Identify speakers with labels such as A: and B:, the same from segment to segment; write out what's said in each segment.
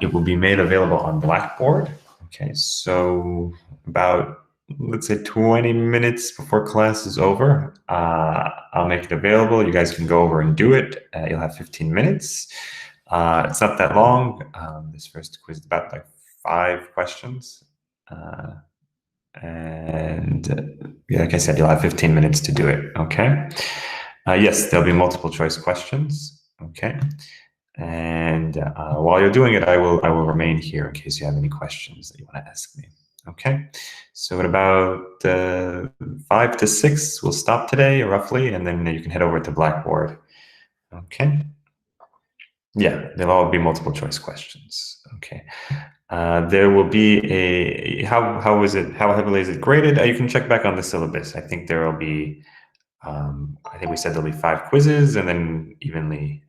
A: It will be made available on Blackboard. Okay, so about, let's say, 20 minutes before class is over, I'll make it available. You guys can go over and do it. You'll have 15 minutes. It's not that long. This first quiz is about like 5 questions. And like I said, you'll have 15 minutes to do it, okay? Yes, there'll be multiple choice questions, okay? And while you're doing it, I will remain here in case you have any questions that you want to ask me, okay? So at about 5 to 6, we'll stop today, roughly, and then you can head over to Blackboard, okay? Yeah, they'll all be multiple choice questions, okay? There will be a, how heavily is it graded? You can check back on the syllabus. I think there will be, I think we said there'll be 5 quizzes and then evenly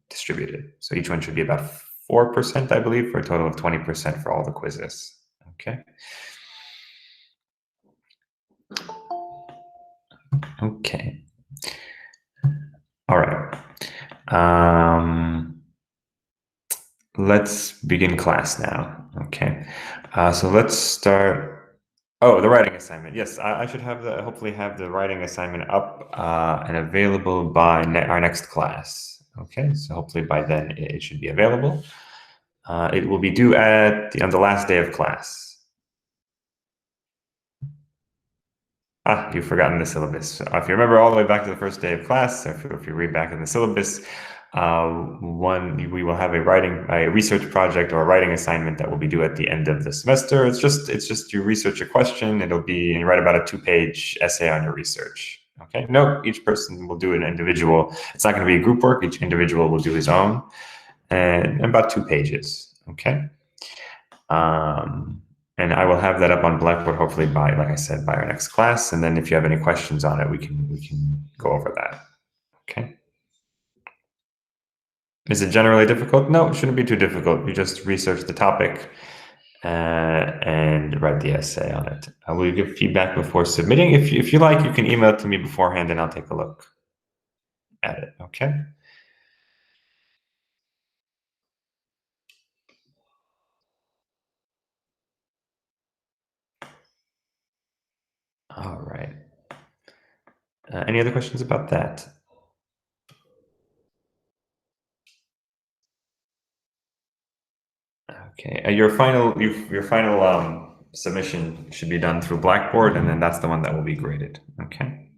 A: distributed. So each one should be about 4%, I believe, for a total of 20% for all the quizzes, okay? Okay. All right. Let's begin class now, okay? So let's start. Oh, the writing assignment. Yes, I should have hopefully have the writing assignment up and available by our next class, okay? So hopefully by then it should be available. It will be due on the last day of class. You've forgotten the syllabus. If you remember all the way back to the first day of class, or if you read back in the syllabus, we will have a research project or a writing assignment that will be due at the end of the semester. It's just you research a question. It'll be, and you write about a 2-page essay on your research. Okay. No, each person will do an individual. It's not going to be a group work. Each individual will do his own, and about 2 pages. Okay. And I will have that up on Blackboard hopefully by, like I said, by our next class. And then if you have any questions on it, we can go over that. Okay. Is it generally difficult? No, it shouldn't be too difficult. You just research the topic and write the essay on it. Will you give feedback before submitting? If you like, you can email it to me beforehand and I'll take a look at it. Okay. All right. Any other questions about that? Okay. Your final submission should be done through Blackboard, and then that's the one that will be graded. Okay.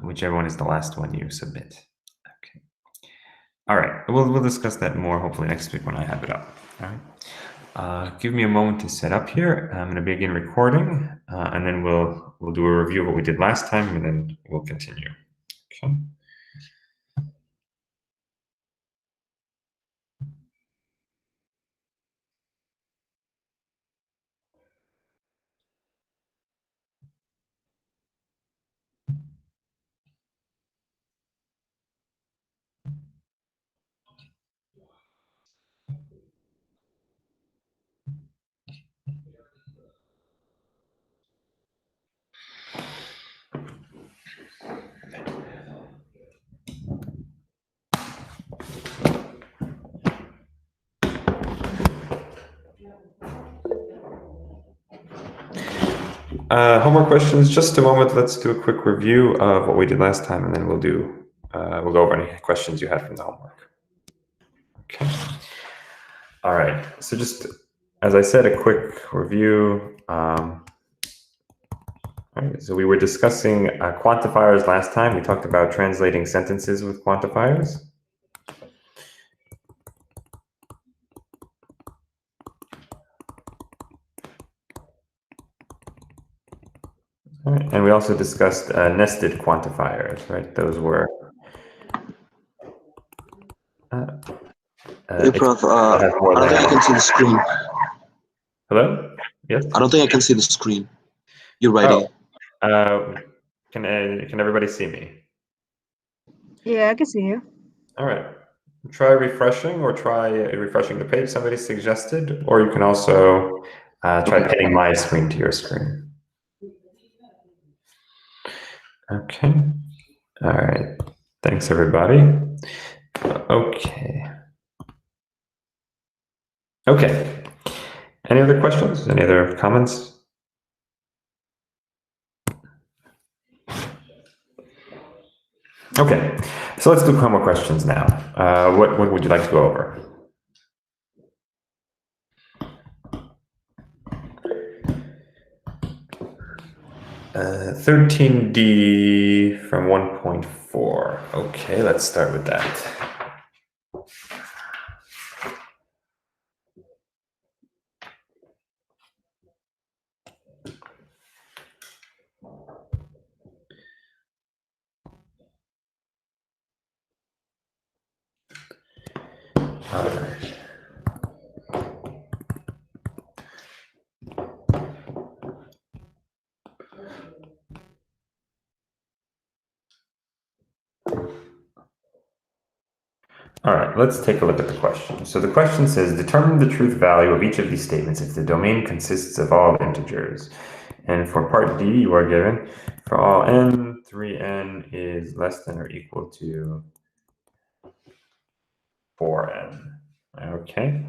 A: Whichever one is the last one you submit. Okay. All right. We'll discuss that more hopefully next week when I have it up. All right. Give me a moment to set up here. I'm going to begin recording, and then we'll do a review of what we did last time, and then we'll continue. Okay. Homework questions, just a moment. Let's do a quick review of what we did last time, and then we'll go over any questions you had from the homework. Okay. All right. So just, as I said, a quick review. All right, so we were discussing quantifiers last time. We talked about translating sentences with quantifiers. All right, and we also discussed nested quantifiers, right? Those were...
B: Hey, Prof, I don't think I can see the screen.
A: Hello? Yes?
B: I don't think I can see the screen. You're writing.
A: Oh. Can everybody see me?
C: Yeah, I can see you.
A: All right. Try refreshing the page somebody suggested, or you can also try pinning my screen to your screen. Okay. All right. Thanks, everybody. Okay. Okay. Any other questions? Any other comments? Okay. So let's do Chroma questions now. What would you like to go over? Uh, 13D from 1.4. Okay, let's start with that. All right. All right, let's take a look at the question. So the question says, determine the truth value of each of these statements if the domain consists of all integers. And for part D, you are given, for all n, 3n is less than or equal to 4n. Okay.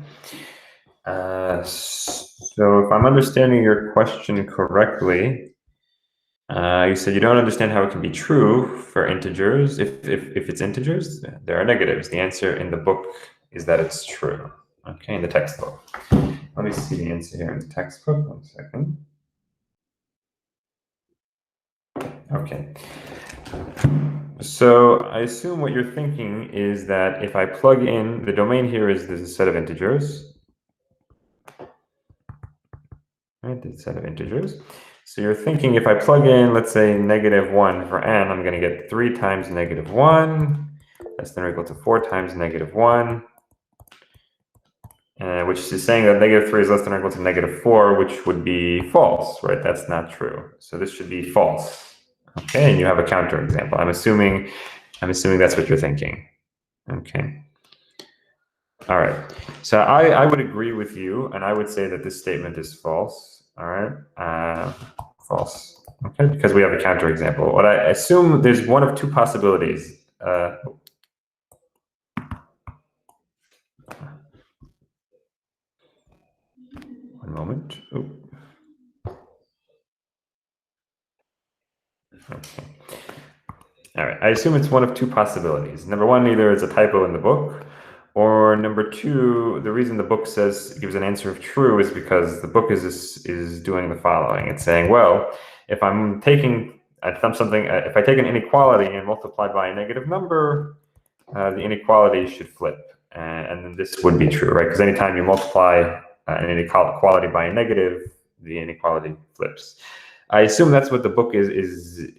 A: So if I'm understanding your question correctly, you said you don't understand how it can be true for integers. If it's integers, there are negatives. The answer in the book is that it's true. Okay, in the textbook. Let me see the answer here in the textbook. 1 second. Okay. So I assume what you're thinking is that if I plug in, the domain here is there's a set of integers. Right, the set of integers. So you're thinking if I plug in, let's say -1 for n, I'm going to get 3 times -1, less than or equal to 4 times -1, which is saying that -3 is less than or equal to -4, which would be false, right? That's not true. So this should be false. Okay, and you have a counterexample. I'm assuming that's what you're thinking. Okay. All right. So I would agree with you, and I would say that this statement is false. All right. False. Okay, because we have a counterexample. What I assume there's one of two possibilities. One moment. Ooh. Okay. All right. I assume it's one of two possibilities. Number one, either it's a typo in the book, or number two, the reason the book gives an answer of true is because the book is doing the following. It's saying, well, if I take an inequality and multiply by a negative number, the inequality should flip, and then this would be true, right? Because anytime you multiply an inequality by a negative, the inequality flips. I assume that's what the book is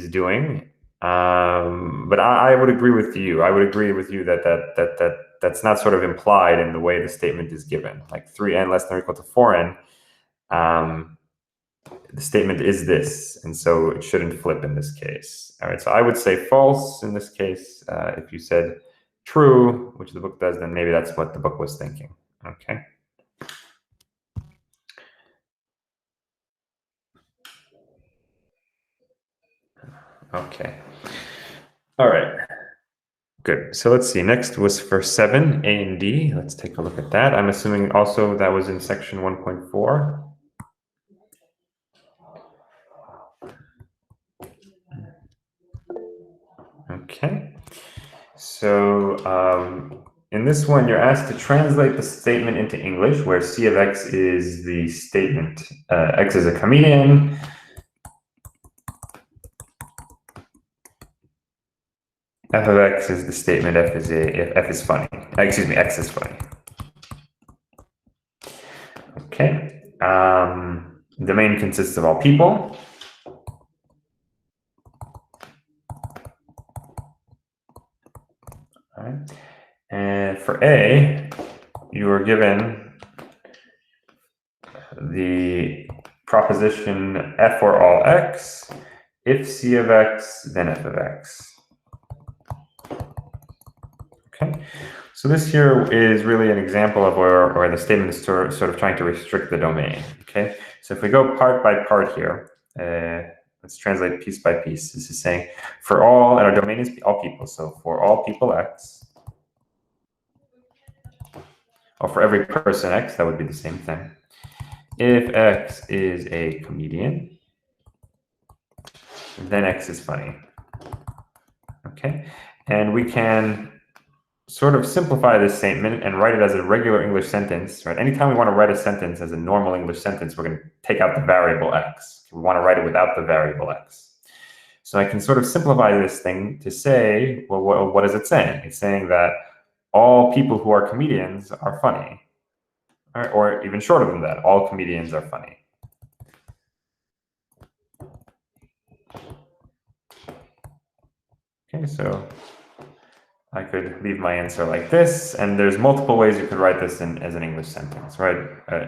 A: doing. But I would agree with you. I would agree with you that's not sort of implied in the way the statement is given. Like 3n less than or equal to 4n, the statement is this, and so it shouldn't flip in this case. All right, so I would say false in this case. If you said true, which the book does, then maybe that's what the book was thinking. Okay. Okay. All right. Good. So let's see. Next was for 7, A and D. Let's take a look at that. I'm assuming also that was in section 1.4. Okay. So in this one, you're asked to translate the statement into English, where C of X is the statement. X is a comedian. F of X is the statement. F is funny. Excuse me, X is funny. Okay. Domain consists of all people. All right. And for A, you are given the proposition F for all X. If C of X, then F of X. Okay, so this here is really an example of where the statement is sort of trying to restrict the domain. Okay, so if we go part by part here, let's translate piece by piece. This is saying for all, and our domain is all people. So for all people X, or for every person X, that would be the same thing. If X is a comedian, then X is funny. Okay, and we can sort of simplify this statement and write it as a regular English sentence, right? Anytime we want to write a sentence as a normal English sentence, we're going to take out the variable X. We want to write it without the variable X. So I can sort of simplify this thing to say, well, what is it saying? It's saying that all people who are comedians are funny. Right? Or even shorter than that, all comedians are funny. Okay, so I could leave my answer like this, and there's multiple ways you could write this as an English sentence, right?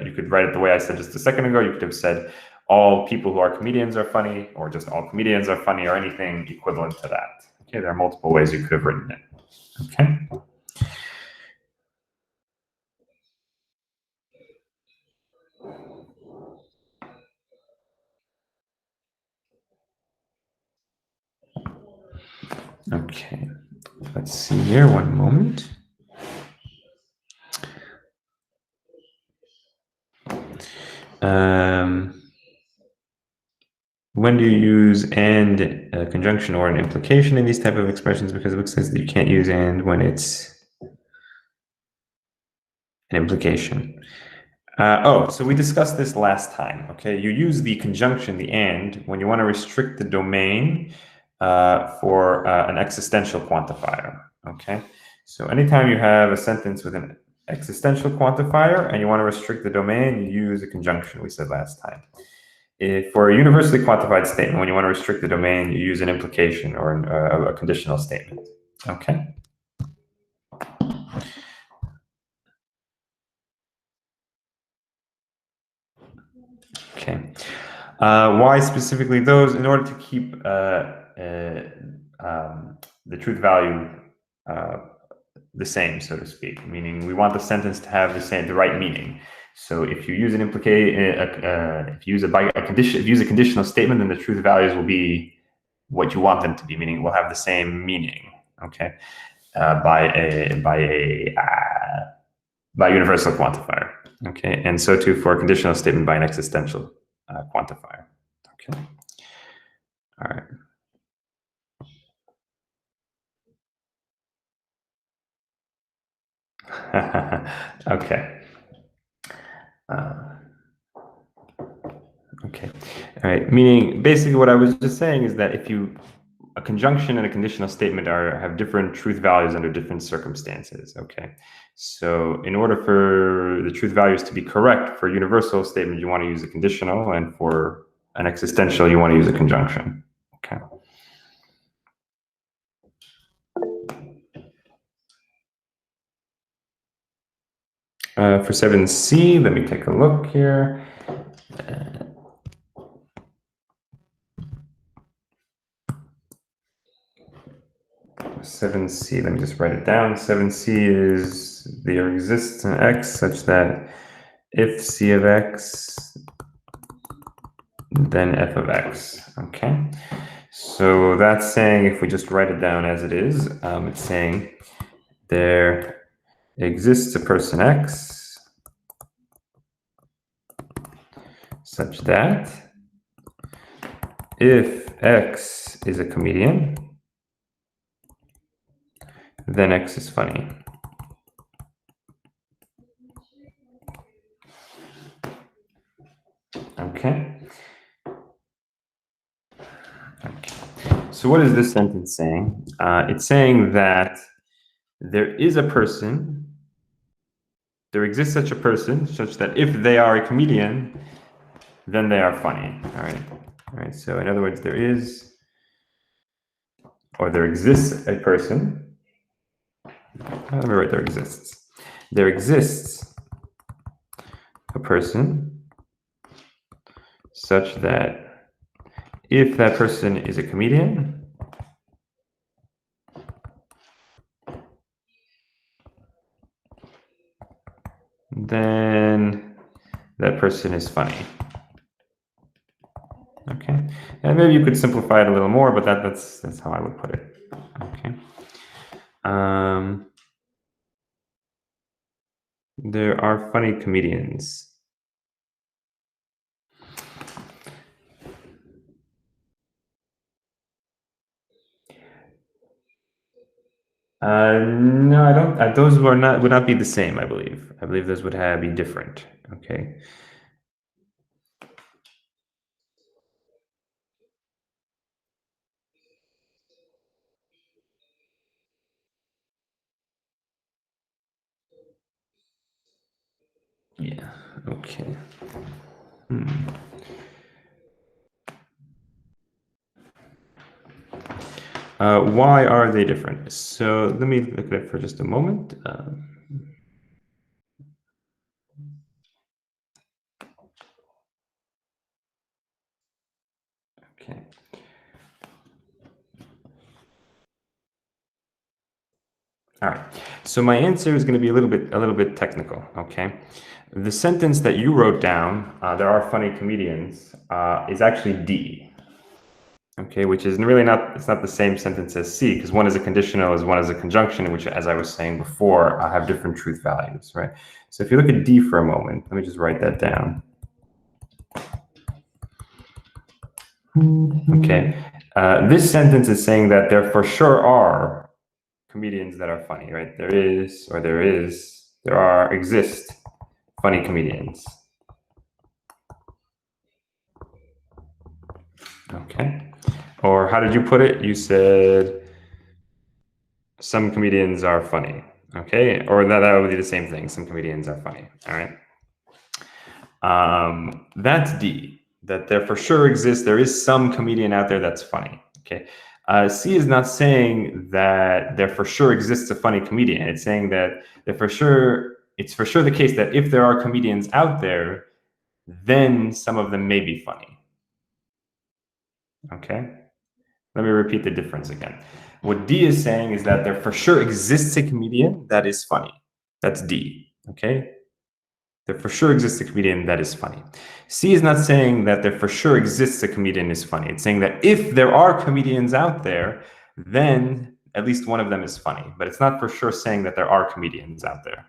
A: You could write it the way I said just a second ago. You could have said, all people who are comedians are funny, or just all comedians are funny, or anything equivalent to that. Okay, there are multiple ways you could have written it. Okay. Okay, let's see here, one moment. When do you use and, a conjunction or an implication in these type of expressions? Because it looks as if you can't use and when it's an implication. So we discussed this last time, okay? You use the conjunction, the and, when you want to restrict the domain for an existential quantifier, okay? So anytime you have a sentence with an existential quantifier and you want to restrict the domain, you use a conjunction, we said last time. If for a universally quantified statement, when you want to restrict the domain, you use an implication or a conditional statement, okay? Okay. Why specifically those? In order to keep the truth value the same, so to speak. Meaning, we want the sentence to have the right meaning. So if you use an if you use a conditional statement, then the truth values will be what you want them to be. Meaning, will have the same meaning. Okay, by universal quantifier. Okay, and so too for a conditional statement by an existential quantifier. Okay, all right. Okay. Okay. All right. Meaning, basically, what I was just saying is that if a conjunction and a conditional statement have different truth values under different circumstances. Okay. So in order for the truth values to be correct for a universal statement, you want to use a conditional, and for an existential, you want to use a conjunction. Okay. For 7C, let me take a look here. 7C, let me just write it down. 7C is there exists an X such that if C of X, then F of X. Okay. So that's saying, if we just write it down as it is, it's saying there exists a person X such that if X is a comedian, then X is funny. Okay. So what is this sentence saying? It's saying that there is a person, there exists such a person, such that if they are a comedian, then they are funny. All right. So in other words, there is, or there exists a person. Let me write there exists. There exists a person such that if that person is a comedian, then that person is funny. Okay, and maybe you could simplify it a little more, but that's how I would put it. Okay. There are funny comedians. No, I don't. Those would not be the same. I believe. I believe those would be different. Okay. Yeah. Okay. Why are they different? So let me look at it for just a moment. Okay. All right. So my answer is going to be a little bit technical. Okay. The sentence that you wrote down, there are funny comedians, is actually D. Okay, which is really not, it's not the same sentence as C, because one is a conditional, as one is a conjunction, which, as I was saying before, have different truth values, right? So if you look at D for a moment, let me just write that down. Okay, this sentence is saying that there for sure are comedians that are funny, right? There exist funny comedians. Okay. Or how did you put it? You said some comedians are funny. Okay. Or that would be the same thing. Some comedians are funny. All right. That's D. That there for sure exists. There is some comedian out there that's funny. Okay. C is not saying that there for sure exists a funny comedian. It's saying that it's for sure the case that if there are comedians out there, then some of them may be funny. Okay. Let me repeat the difference again. What D is saying is that there for sure exists a comedian that is funny. That's D. Okay. There for sure exists a comedian that is funny. C is not saying that there for sure exists a comedian is funny. It's saying that if there are comedians out there, then at least one of them is funny. But it's not for sure saying that there are comedians out there.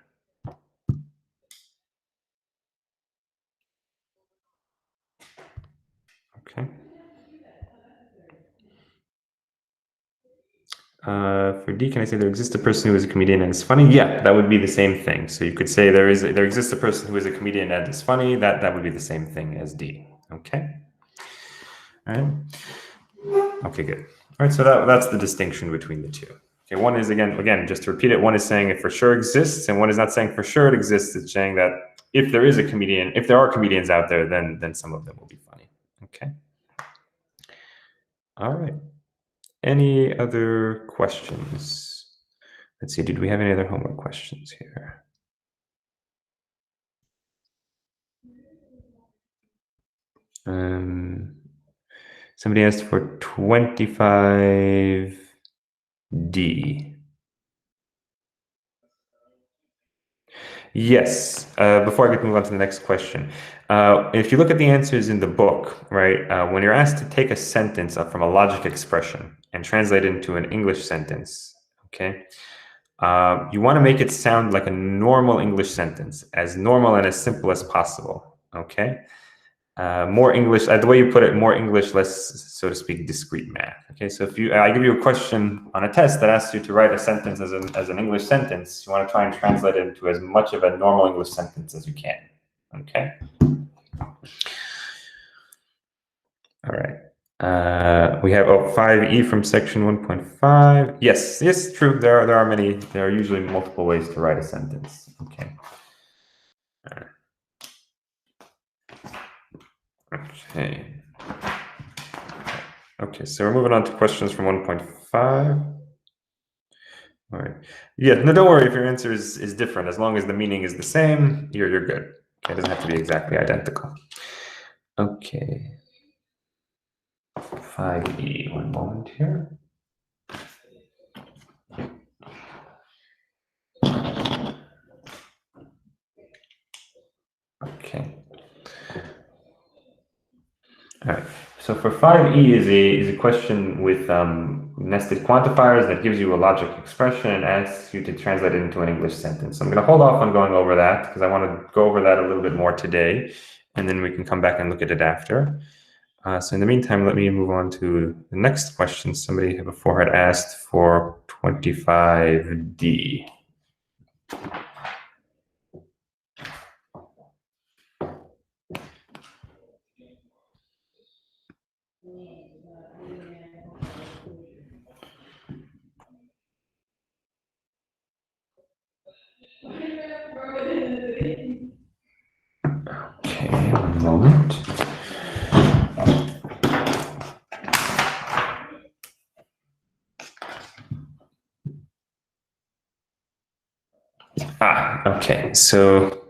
A: Okay. For D, can I say there exists a person who is a comedian and is funny? Yeah, that would be the same thing. So you could say there exists a person who is a comedian and is funny. That would be the same thing as D. Okay. All right. Okay, good. All right. So that's the distinction between the two. Okay. One is again, just to repeat it. One is saying it for sure exists, and one is not saying for sure it exists. It's saying that if there is a comedian, if there are comedians out there, then some of them will be funny. Okay. All right. Any other questions? Let's see, did we have any other homework questions here? Somebody asked for 25D. Yes. Before I get to move on to the next question, if you look at the answers in the book, right, when you're asked to take a sentence from a logic expression and translate it into an English sentence, okay, you want to make it sound like a normal English sentence, as normal and as simple as possible, okay? More English, the way you put it, more English, less, so to speak, discrete math. Okay, so if I give you a question on a test that asks you to write a sentence as an English sentence, you want to try and translate it into as much of a normal English sentence as you can. Okay. All right. We have 5E from section 1.5. Yes, true. There are many. There are usually multiple ways to write a sentence. Okay. All right. Okay, so we're moving on to questions from 1.5. All right. Yeah, no, don't worry if your answer is different. As long as the meaning is the same, you're good. Okay, it doesn't have to be exactly identical. Okay. 5E, one moment here. Okay. All right. So for 5E is a question with nested quantifiers that gives you a logic expression and asks you to translate it into an English sentence. So I'm going to hold off on going over that because I want to go over that a little bit more today, and then we can come back and look at it after. So in the meantime, let me move on to the next question. Somebody before had asked for 25D. Okay, one moment. Okay, so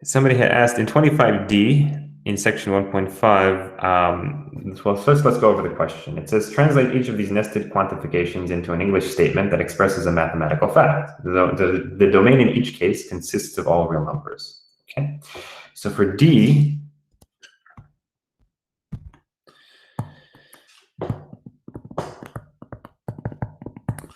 A: somebody had asked in 25D in section 1.5, well, first let's go over the question. It says, translate each of these nested quantifications into an English statement that expresses a mathematical fact. The domain in each case consists of all real numbers. Okay, so for D,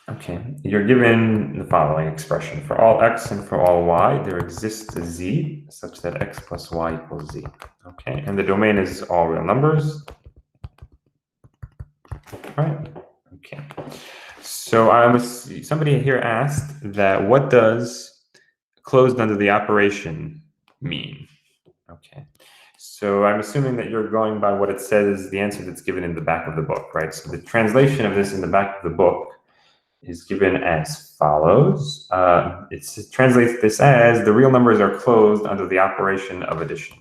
A: okay, you're given the following expression. For all x and for all y, there exists a z such that x plus y equals z. Okay, and the domain is all real numbers. Right, okay. So somebody here asked that what does closed under the operation mean? Okay, so I'm assuming that you're going by what it says, the answer that's given in the back of the book, right? So the translation of this in the back of the book is given as follows. It translates this as the real numbers are closed under the operation of addition.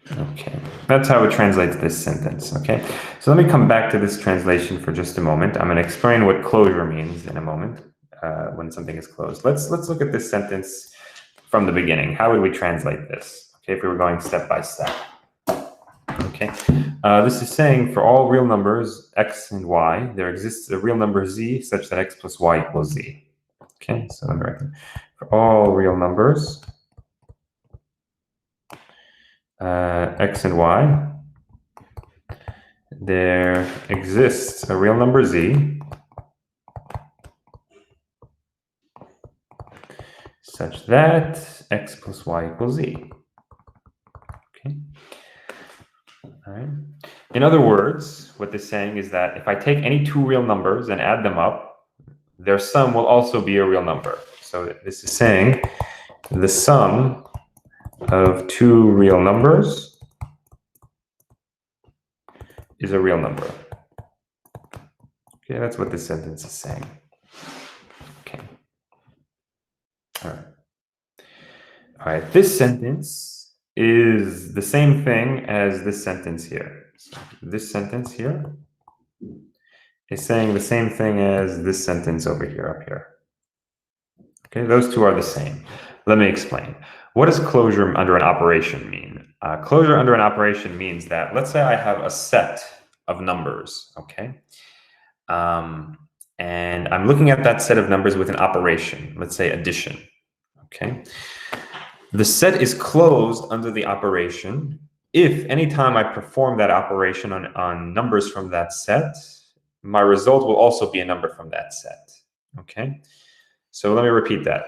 A: Okay, that's how it translates this sentence, okay? So let me come back to this translation for just a moment. I'm going to explain what closure means in a moment, when something is closed. Let's look at this sentence from the beginning. How would we translate this? Okay, if we were going step by step. Okay, this is saying for all real numbers, x and y, there exists a real number z such that x plus y equals z. Okay, so let me write that. For all real numbers, x and y, there exists a real number z such that x plus y equals z. Okay. All right. In other words, what this is saying is that if I take any two real numbers and add them up, their sum will also be a real number. So this is saying the sum of two real numbers is a real number. Okay, that's what this sentence is saying. Okay. All right. All right, this sentence is the same thing as this sentence here. So this sentence here is saying the same thing as this sentence over here, up here. Okay, those two are the same. Let me explain. What does closure under an operation mean? Closure under an operation means that, let's say I have a set of numbers, okay? And I'm looking at that set of numbers with an operation, let's say addition, okay? The set is closed under the operation if anytime I perform that operation on numbers from that set, my result will also be a number from that set, okay? So let me repeat that.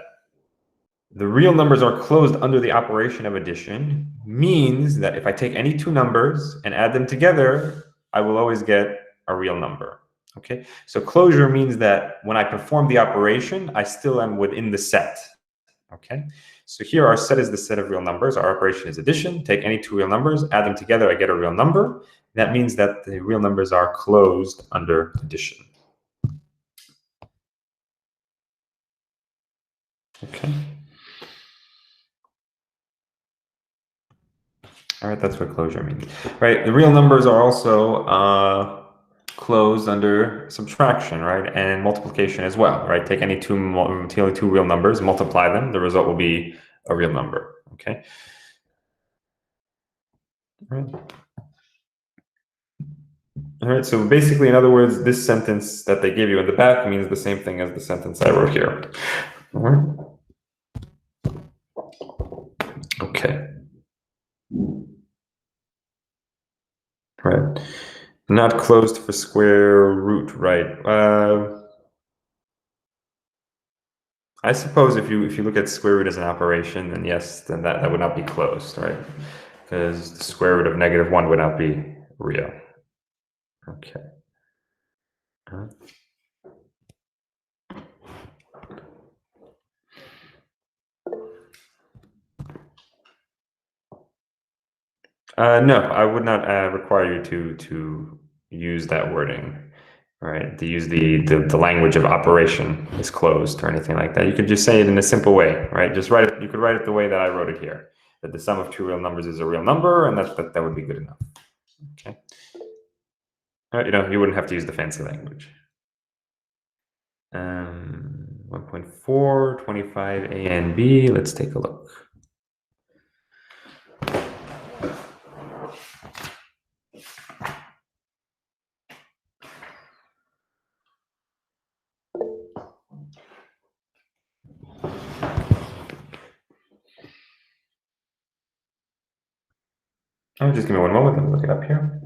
A: The real numbers are closed under the operation of addition means that if I take any two numbers and add them together, I will always get a real number, okay? So closure means that when I perform the operation, I still am within the set, okay? So here our set is the set of real numbers. Our operation is addition. Take any two real numbers, add them together, I get a real number. That means that the real numbers are closed under addition. Okay. All right, that's what closure means. Right, the real numbers are also closed under subtraction, right, and multiplication as well, right? Take any two real numbers, multiply them, the result will be a real number, okay? All right. All right, so basically, in other words, this sentence that they give you in the back means the same thing as the sentence I wrote here. All right. Okay. Right. Not closed for square root, right? I suppose if you look at square root as an operation, then yes, then that would not be closed, right? Because the square root of -1 would not be real. Okay. No, I would not require you to use that wording, right? To use the language of operation is closed or anything like that. You could just say it in a simple way, right? Just write it. You could write it the way that I wrote it here. That the sum of two real numbers is a real number, and that would be good enough. Okay. You wouldn't have to use the fancy language. 1.4, 25 A and B. Let's take a look. Just give me one moment. Let me look it up here.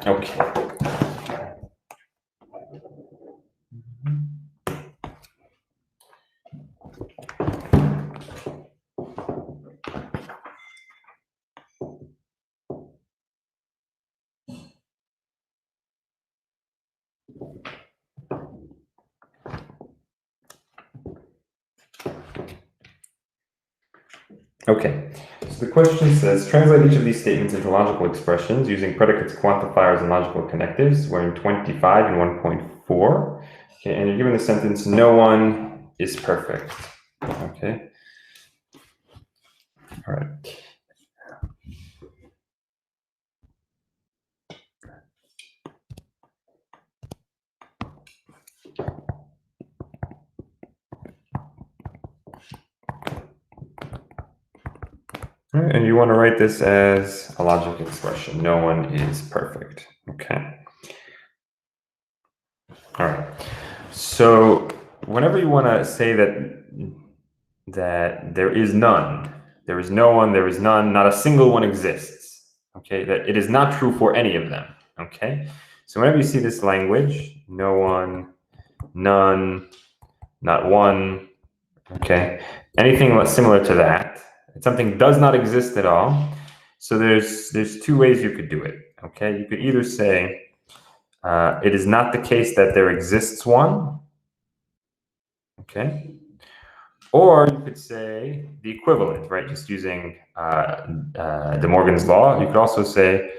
A: Okay. Okay, so the question says, translate each of these statements into logical expressions using predicates, quantifiers, and logical connectives. We're in 25 and 1.4. Okay, and you're given the sentence, no one is perfect. Okay. All right. All right, and you want to write this as a logical expression. No one is perfect. Okay. All right. So whenever you want to say that there is none, there is no one, there is none, not a single one exists. Okay, that it is not true for any of them. Okay. So whenever you see this language, no one, none, not one, okay, anything similar to that, something does not exist at all. So there's two ways you could do it. Okay, you could either say it is not the case that there exists one. Okay, or you could say the equivalent, right? Just using De Morgan's law. You could also say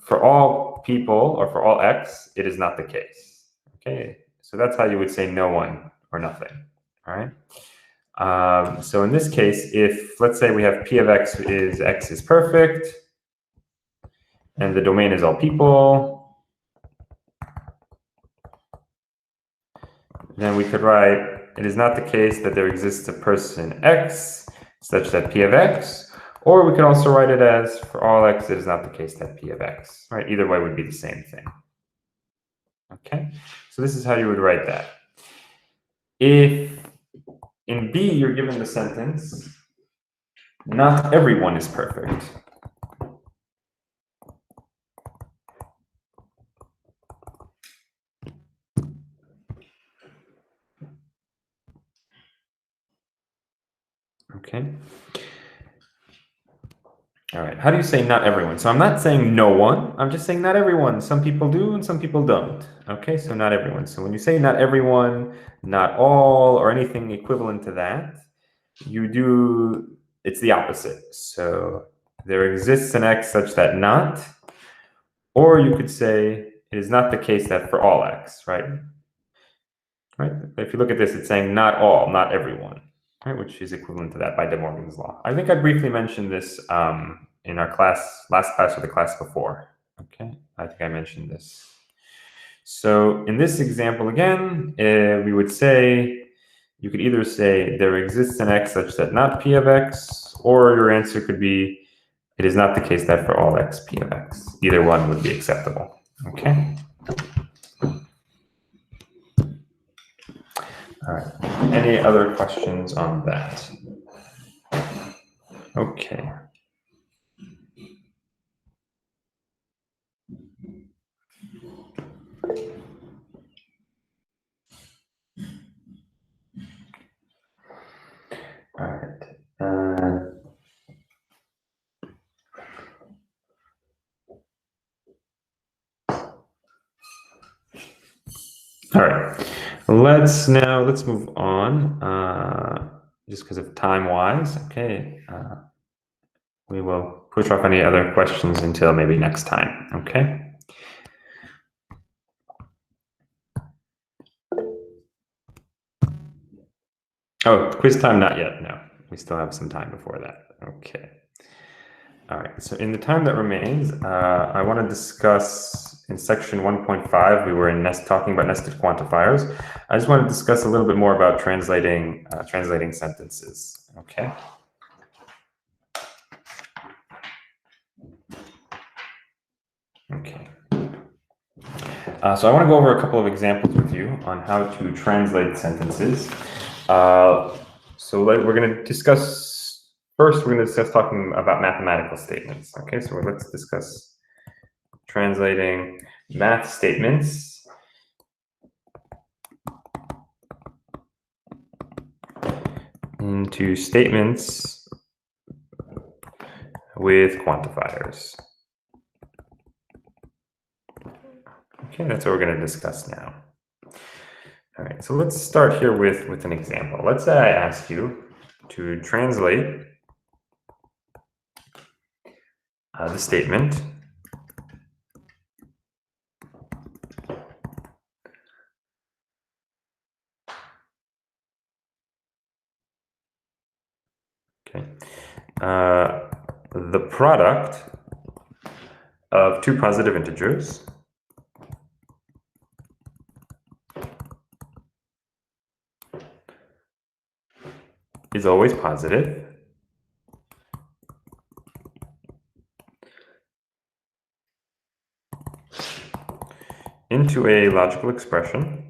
A: for all people or for all x, it is not the case. Okay, so that's how you would say no one or nothing. All right. So in this case, if let's say we have P of x is perfect, and the domain is all people, then we could write, it is not the case that there exists a person x such that P of x, or we could also write it as for all x, it is not the case that P of x, right? Either way would be the same thing. Okay, so this is how you would write that. If in B, you're given the sentence, not everyone is perfect. Okay. All right, how do you say not everyone? So I'm not saying no one, I'm just saying not everyone. Some people do and some people don't. Okay, so not everyone. So when you say not everyone, not all, or anything equivalent to that, it's the opposite. So there exists an x such that not, or you could say it is not the case that for all x, right? right? If you look at this, it's saying not all, not everyone, right? Which is equivalent to that by De Morgan's law. I think I briefly mentioned this in our last class or the class before. Okay, I think I mentioned this. So in this example again, we would say, you could either say there exists an x such that not p of x, or your answer could be, it is not the case that for all x, p of x. Either one would be acceptable, okay? All right, any other questions on that? Okay. All right. All right. Let's move on. Just because of time-wise, okay. We will push off any other questions until maybe next time. Okay. Oh, quiz time, not yet. No, we still have some time before that. Okay. All right, so in the time that remains, I want to discuss in section 1.5, we were talking about nested quantifiers. I just want to discuss a little bit more about translating sentences, okay? Okay. So I want to go over a couple of examples with you on how to translate sentences. So we're going to discuss, first we're going to discuss talking about mathematical statements. Okay, so let's discuss translating math statements into statements with quantifiers. Okay, that's what we're going to discuss now. All right, so let's start here with an example. Let's say I ask you to translate the statement okay, the product of two positive integers is always positive into a logical expression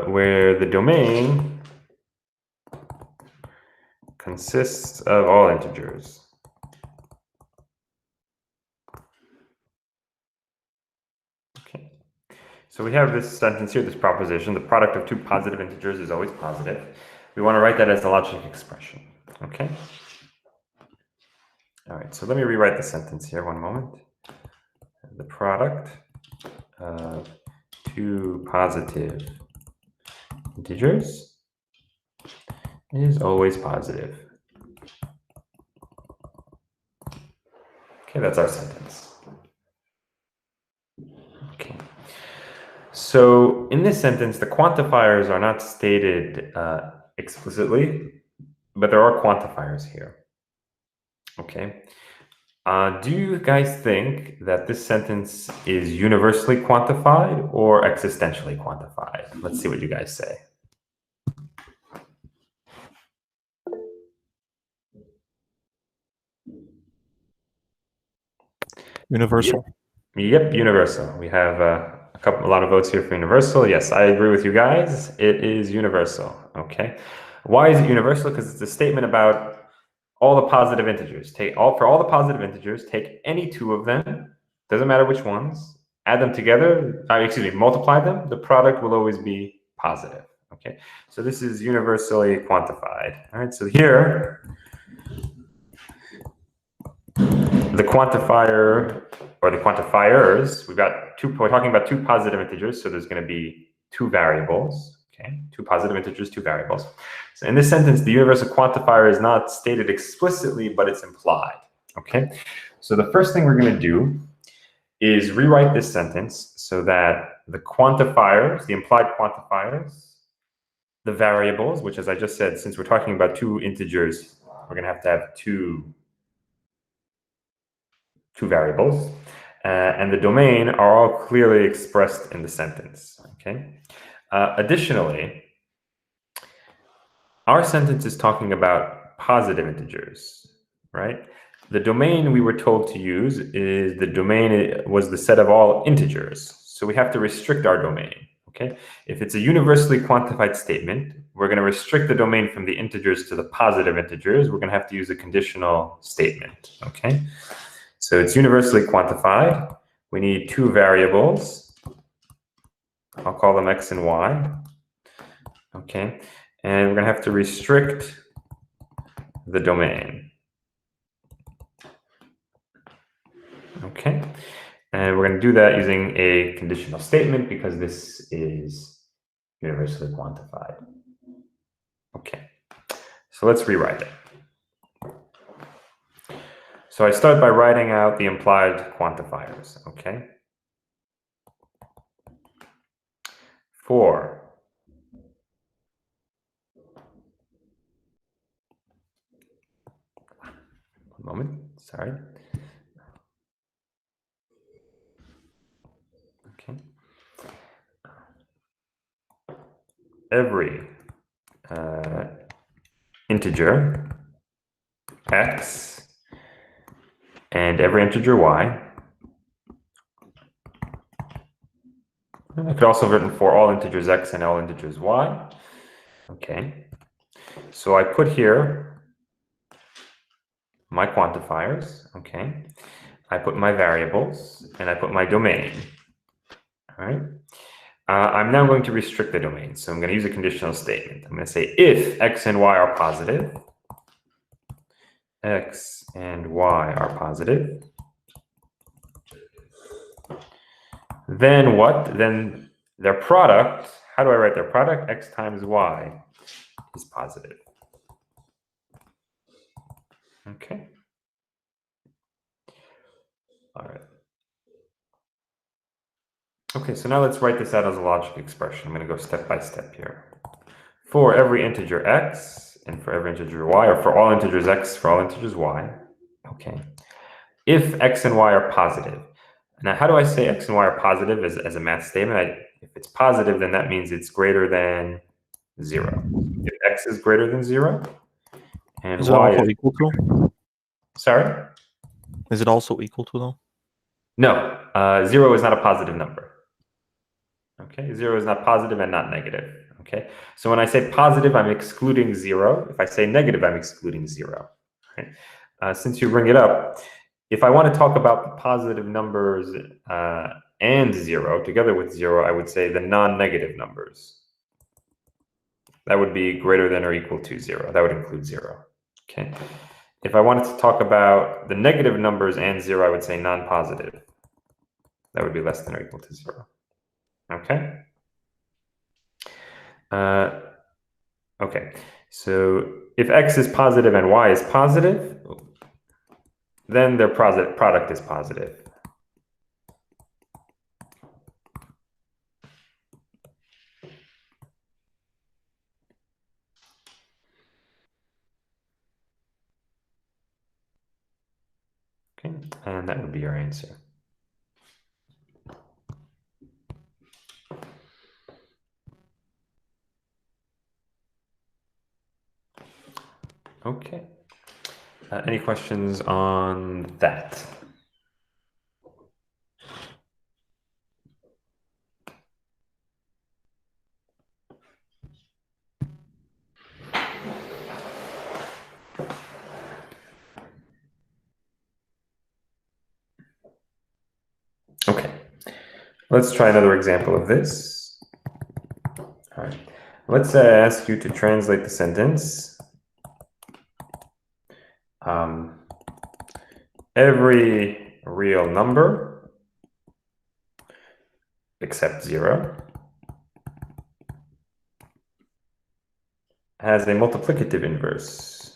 A: where the domain consists of all integers. Okay. So we have this sentence here, this proposition, the product of two positive integers is always positive. We want to write that as a logical expression, okay? All right, so let me rewrite the sentence here, one moment. The product of two positive integers is always positive. Okay, that's our sentence. Okay. So in this sentence, the quantifiers are not stated explicitly, but there are quantifiers here. Okay. Do you guys think that this sentence is universally quantified or existentially quantified? Let's see what you guys say.
D: Universal.
A: Yep, universal. We have a lot of votes here for universal. Yes, I agree with you guys. It is universal. Okay. Why is it universal? Because it's a statement about all the positive integers. For all the positive integers, take any two of them, doesn't matter which ones, add them together, multiply them, the product will always be positive. Okay, so this is universally quantified. All right, so here, the quantifier, or the quantifiers, we're talking about two positive integers, so there's going to be two variables. Okay, two positive integers, two variables. So in this sentence, the universal quantifier is not stated explicitly, but it's implied. Okay, So the first thing we're going to do is rewrite this sentence so that the quantifiers, the implied quantifiers, the variables, which, as I just said, since we're talking about two integers, we're going to have two variables, and the domain are all clearly expressed in the sentence. Okay. Additionally, our sentence is talking about positive integers, right? The domain we were told to use is the domain was the set of all integers. So we have to restrict our domain, okay? If it's a universally quantified statement, we're going to restrict the domain from the integers to the positive integers. We're going to have to use a conditional statement, okay? So it's universally quantified. We need two variables. I'll call them x and y, okay? And we're going to have to restrict the domain. Okay, and we're going to do that using a conditional statement because this is universally quantified. Okay, so let's rewrite it. So I start by writing out the implied quantifiers, okay? For one moment, sorry. Okay. Every integer x and every integer y. I could also have written for all integers x and all integers y. Okay. So I put here my quantifiers, okay? I put my variables and I put my domain, all right? I'm now going to restrict the domain. So I'm going to use a conditional statement. I'm going to say if x and y are positive, x and y are positive, then what? Then their product, how do I write their product? X times y is positive. Okay. All right. Okay, so now let's write this out as a logic expression. I'm going to go step by step here. For every integer x and for every integer y, or for all integers x, for all integers y, okay. If x and y are positive. Now, how do I say x and y are positive as a math statement? If it's positive, then that means it's greater than 0. If x is greater than 0, and
D: is it
A: y
D: also
A: is
D: equal to?
A: Sorry?
D: Is it also equal to though?
A: No, 0 is not a positive number. Okay, 0 is not positive and not negative. Okay, so when I say positive, I'm excluding 0. If I say negative, I'm excluding 0. Right? Since you bring it up, if I want to talk about the positive numbers and 0 together with 0, I would say the non-negative numbers. That would be greater than or equal to 0. That would include 0. Okay. If I wanted to talk about the negative numbers and 0, I would say non-positive. That would be less than or equal to 0. Okay. Okay. So if x is positive and y is positive, then their product is positive. Okay, and that would be your answer. Okay. Any questions on that? Okay. Let's try another example of this. All right. Let's ask you to translate the sentence. Every real number except 0 has a multiplicative inverse.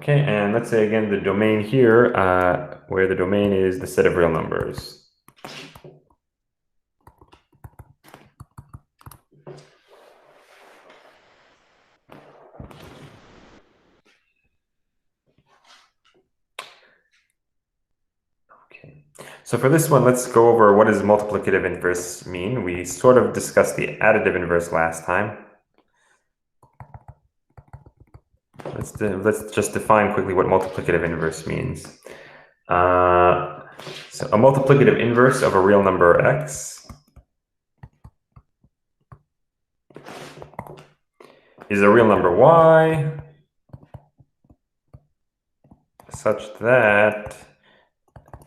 A: Okay, and let's say again the domain here, where the domain is the set of real numbers. Okay, so for this one, let's go over what does multiplicative inverse mean. We sort of discussed the additive inverse last time. Let's just define quickly what multiplicative inverse means. So a multiplicative inverse of a real number x is a real number y such that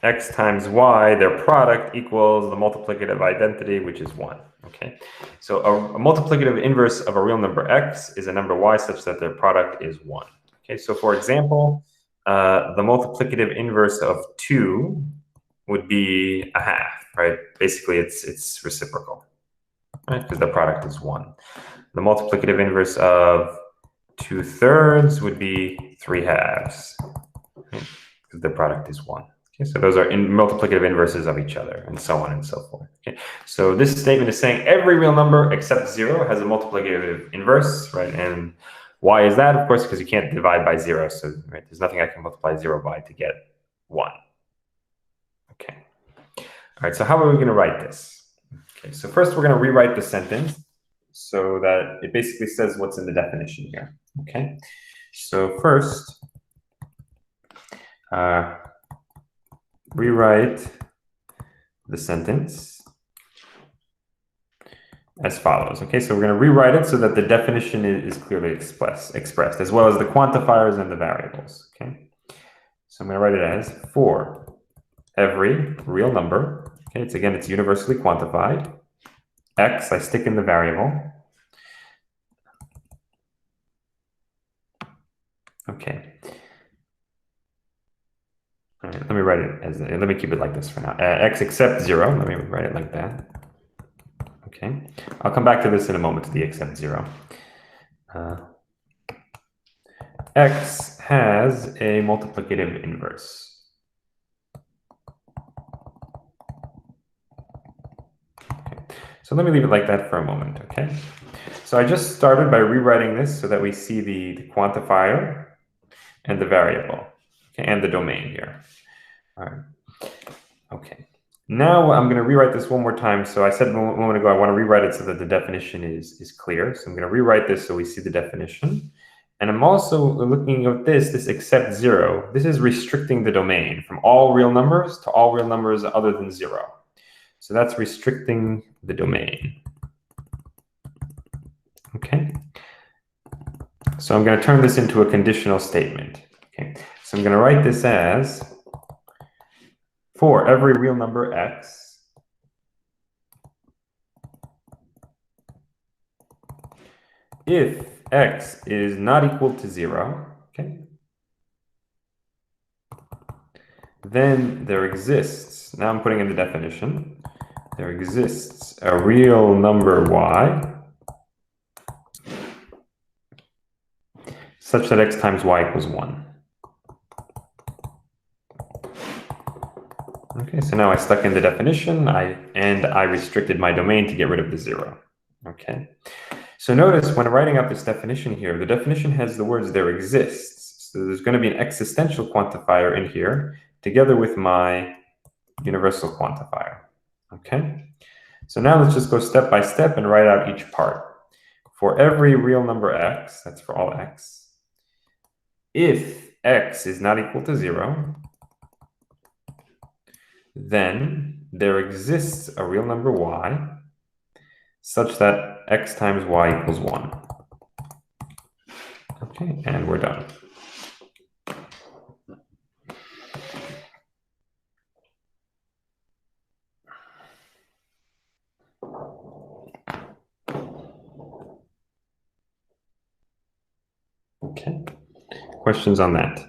A: x times y, their product, equals the multiplicative identity, which is 1. Okay, so a multiplicative inverse of a real number x is a number y such that their product is 1. Okay, so for example, the multiplicative inverse of 2 would be a half, right? Basically, it's reciprocal, right? Because the product is 1. The multiplicative inverse of 2/3 would be 3/2, right? Because the product is 1. Okay, so those are multiplicative inverses of each other, and so on and so forth. Okay, so this statement is saying every real number except 0 has a multiplicative inverse, right? And why is that? Of course, because you can't divide by 0, so right, there's nothing I can multiply 0 by to get 1. Okay. All right, so how are we going to write this? Okay, so first we're going to rewrite the sentence so that it basically says what's in the definition here. Okay, so first, rewrite the sentence as follows. Okay, so we're going to rewrite it so that the definition is clearly expressed, as well as the quantifiers and the variables. Okay, so I'm going to write it as for every real number. Okay, it's universally quantified. X, I stick in the variable. Okay. All right, let me write it as, let me keep it like this for now. X except 0, let me write it like that. Okay, I'll come back to this in a moment, to the except 0. X has a multiplicative inverse. Okay. So let me leave it like that for a moment, okay? So I just started by rewriting this so that we see the quantifier and the variable, okay, and the domain here. All right, okay. Now I'm going to rewrite this one more time. So I said a moment ago I want to rewrite it so that the definition is clear. So I'm going to rewrite this so we see the definition. And I'm also looking at this except 0. This is restricting the domain from all real numbers to all real numbers other than 0. So that's restricting the domain. Okay. So I'm going to turn this into a conditional statement. Okay. So I'm going to write this as for every real number x, if x is not equal to 0, okay, then there exists, now I'm putting in the definition, there exists a real number y such that x times y equals 1. Okay, so now I stuck in the definition, and I restricted my domain to get rid of the 0. Okay, so notice when writing out this definition here, the definition has the words there exists. So there's going to be an existential quantifier in here together with my universal quantifier. Okay, so now let's just go step by step and write out each part. For every real number x, that's for all x, if x is not equal to 0, then there exists a real number y such that x times y equals 1. Okay, and we're done. Okay, questions on that?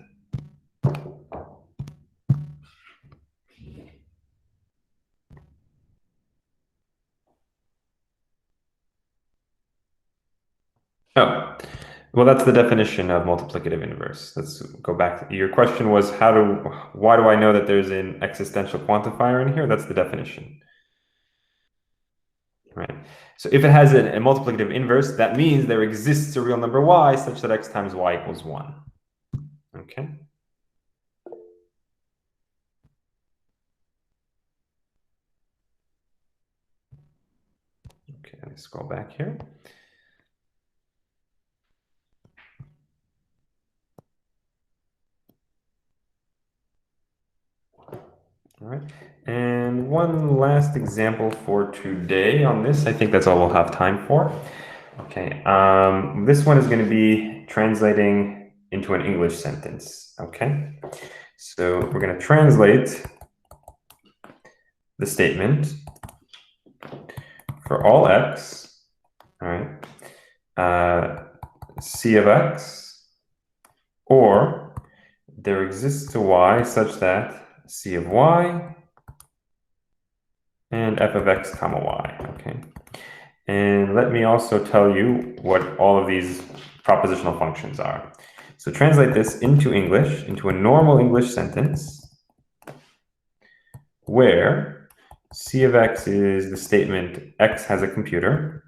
A: Oh, Well, that's the definition of multiplicative inverse. Let's go back. Your question was why do I know that there's an existential quantifier in here? That's the definition. Right. So if it has a multiplicative inverse, that means there exists a real number y such that x times y equals 1. Okay. Okay, let me scroll back here. All right, and one last example for today on this. I think that's all we'll have time for. Okay, this one is going to be translating into an English sentence. Okay, so we're going to translate the statement for all x, all right, c of x, or there exists a y such that c of y and f of x comma y, okay? And let me also tell you what all of these propositional functions are. So translate this into English, into a normal English sentence, where c of x is the statement x has a computer,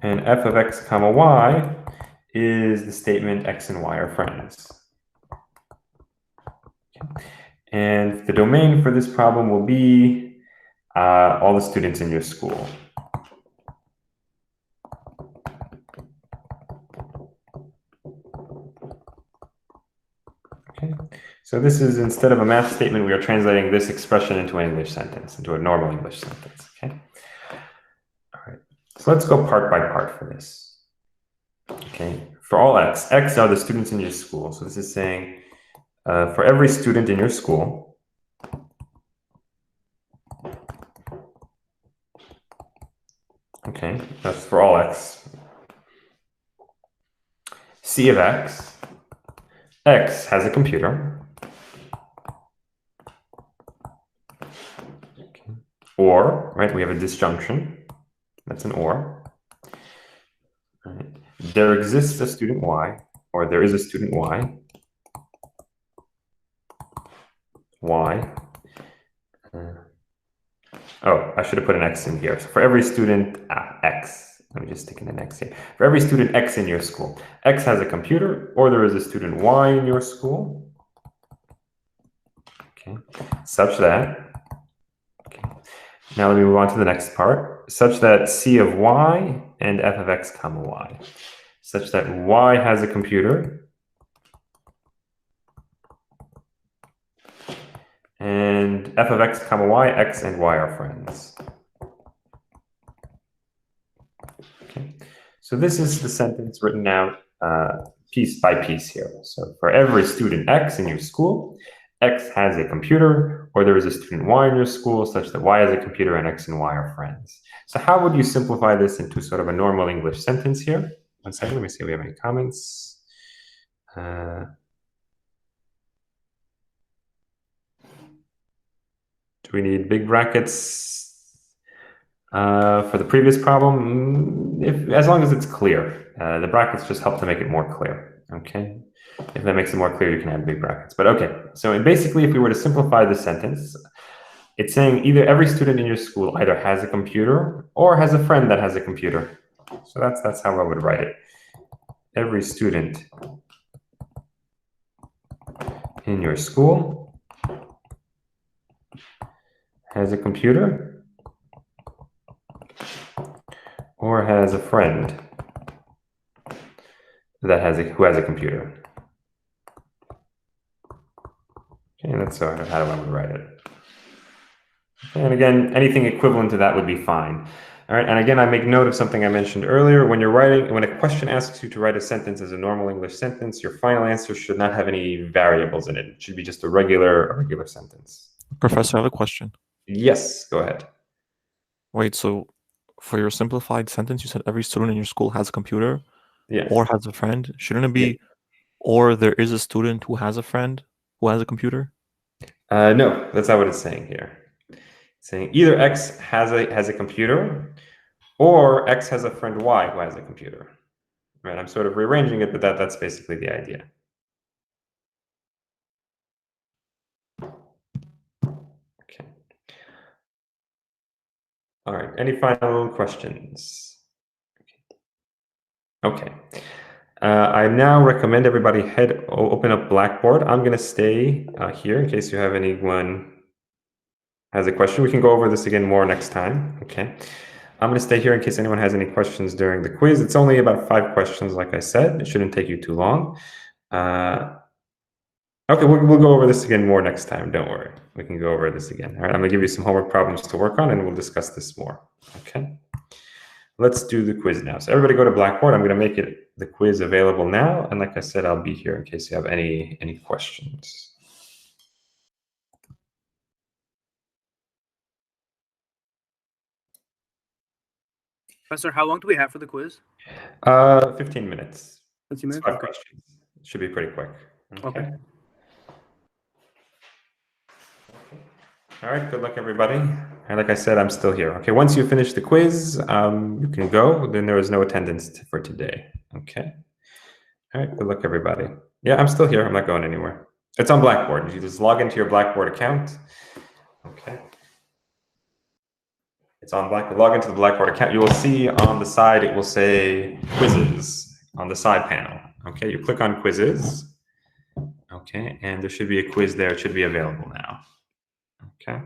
A: and f of x comma y is the statement x and y are friends. Okay. And the domain for this problem will be all the students in your school. Okay. So this is, instead of a math statement, we are translating this expression into an English sentence, into a normal English sentence. Okay. All right. So let's go part by part for this. Okay, for all x are the students in your school. So this is saying for every student in your school, okay, that's for all x. C of x has a computer. Okay. Or, right, we have a disjunction. That's an or. Right. There exists a student y, or there is a student y. Oh, I should have put an x in here. So for every student x, let me just stick in an x here. For every student x in your school, x has a computer, or there is a student y in your school. Okay, such that, okay. Now let me move on to the next part. Such that c of y and f of x comma y. Such that y has a computer, and f of x comma y, x and y are friends. Okay. So this is the sentence written out piece by piece here. So for every student x in your school, x has a computer, or there is a student y in your school, such that y has a computer and x and y are friends. So how would you simplify this into sort of a normal English sentence here? One second, let me see if we have any comments. Do we need big brackets for the previous problem? As long as it's clear. The brackets just help to make it more clear, okay? If that makes it more clear, you can add big brackets. But okay, so basically, if we were to simplify the sentence, it's saying either every student in your school either has a computer or has a friend that has a computer. So that's how I would write it. Every student in your school has a computer or has a friend that who has a computer. Okay, that's sort of how I would write it. Okay, and again, anything equivalent to that would be fine. All right, and again, I make note of something I mentioned earlier. When a question asks you to write a sentence as a normal English sentence, your final answer should not have any variables in it. It should be just a regular sentence.
D: Professor, I have a question.
A: Yes, go ahead.
D: Wait, so for your simplified sentence, you said every student in your school has a computer or has a friend. Shouldn't it be or there is a student who has a friend who has a computer?
A: No, that's not what it's saying here. It's saying either X has a computer Or X has a friend Y who has a computer. Right? I'm sort of rearranging it, but that's basically the idea. Okay. All right. Any final questions? Okay. I now recommend everybody open up Blackboard. I'm going to stay here in case you have anyone has a question. We can go over this again more next time. Okay. I'm going to stay here in case anyone has any questions during the quiz. It's only about 5 questions, like I said. It shouldn't take you too long. Okay, we'll go over this again more next time. Don't worry. We can go over this again. All right, I'm going to give you some homework problems to work on, and we'll discuss this more. Okay. Let's do the quiz now. So everybody go to Blackboard. I'm going to make the quiz available now. And like I said, I'll be here in case you have any questions.
E: Professor, how long do we have for the quiz?
A: 15 minutes.
E: 15 minutes?
A: 5 questions. It should be pretty quick.
E: Okay.
A: All right, good luck, everybody. And like I said, I'm still here. Okay, once you finish the quiz, you can go. Then there is no attendance for today. Okay. All right, good luck, everybody. Yeah, I'm still here. I'm not going anywhere. It's on Blackboard. You just log into your Blackboard account. Okay. It's on Blackboard. Log into the Blackboard account. You will see on the side, it will say quizzes on the side panel. Okay, you click on quizzes. Okay, and there should be a quiz there. It should be available now. Okay.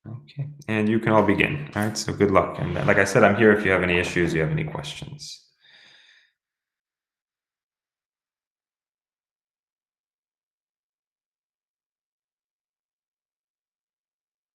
A: Okay, and you can all begin. All right, so good luck. And like I said, I'm here if you have any issues, you have any questions.